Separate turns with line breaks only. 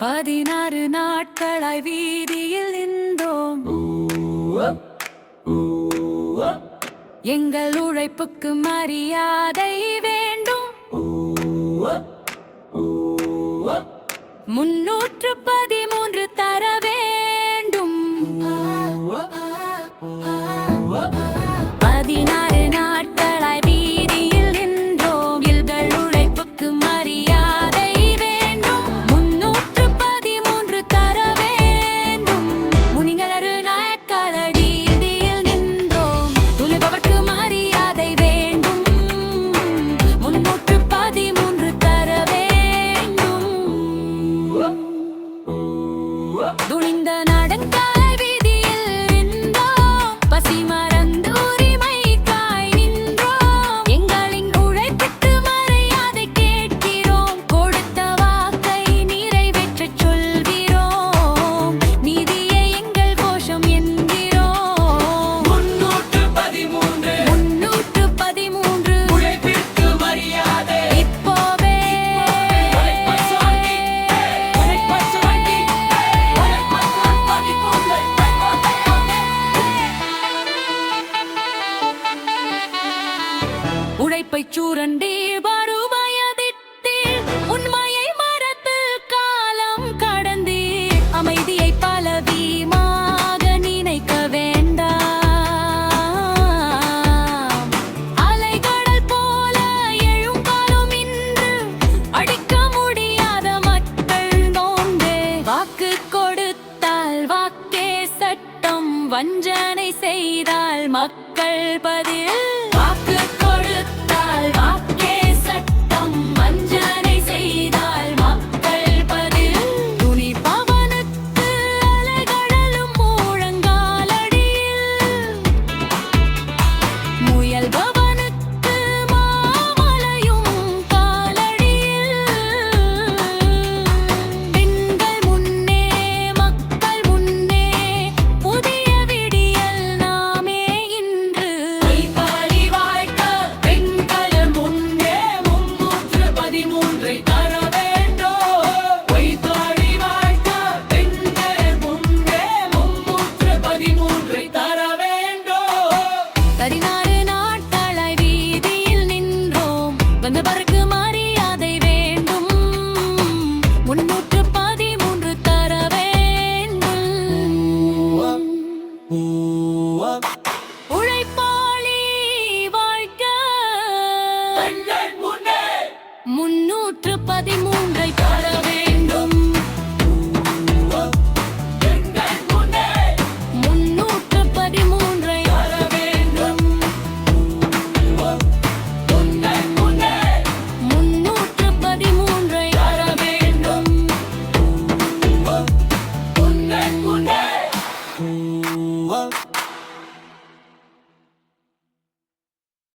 16 நாட்களாய் வீதியில் நின்றோம். எங்கள் உழைப்புக்கு மரியாதை வேண்டும். 313 தர வேண்டும். 16 நாட்களாய் வீதியில் நின்றோம். எங்கள் உழைப்புக்கு மரியாதை வேண்டும். 313 தர வேண்டும். முனிகளறு நாட்களடி வீதியில் நின்றோம். துணிபவர்க்கு மரியாதை வேண்டும். 313 தர வேண்டும். துணிந்த நடந்தாய் வீதியில் நின்றோம். பசி மறந்து உரிமைக்காய் நின்றோம். எங்களின் உழைப்புக்கு மரியாதை கேட்கிறோம். கொடுத்த வாக்கை நிறைவேற்றச் சொல்கிறோம். நீதியே எங்கள் கோஷம் என்கிறோம். 313
உழைப்பிற்கு மரியாதை
இப்போவே உழைப்பைச் சுரண்டி வறுமையதிட்டீர். உண்மையை மறந்து காலம் கடந்தீர். அமைதியை பலவீனமாக நினைக்க வேண்டாம். அலைகடல் போல எழும் காலம் இன்று. அடிக்க முடியாத மக்கள் நோன்பே. வாக்கு கொடுத்தால் வாக்கே சட்டம். வஞ்சனை செய்தால் மக்கள் பதில். வாக்கு கொடுத்தால் வாக்கே சட்டம். வஞ்சனை செய்தால் மக்கள் பதில். துணிபவனுக்கு அலைகடலும் முழங்காலடியில். முயல்பவனுக்கு மாமலையும் காலடியில். பெண்கள் முன்னே மக்கள் முன்னே புதிய விடியல் நாமே இன்று.
வைத்தாலி வாழ்க்க பெண்கள் முன்னே 313 தர வேண்டும். வைத்தாலி வாழ்க்க பெண்கள் முன்னே 313 தர வேண்டும்.
16 நாட்களாய் வீதியில் நின்றோம். வந்தவர்க்கு மரியாதை வேண்டும். 313 தர வேண்டும். உழைப்பாளி வாழ்க்கை
பெண்கள் முன்னே
313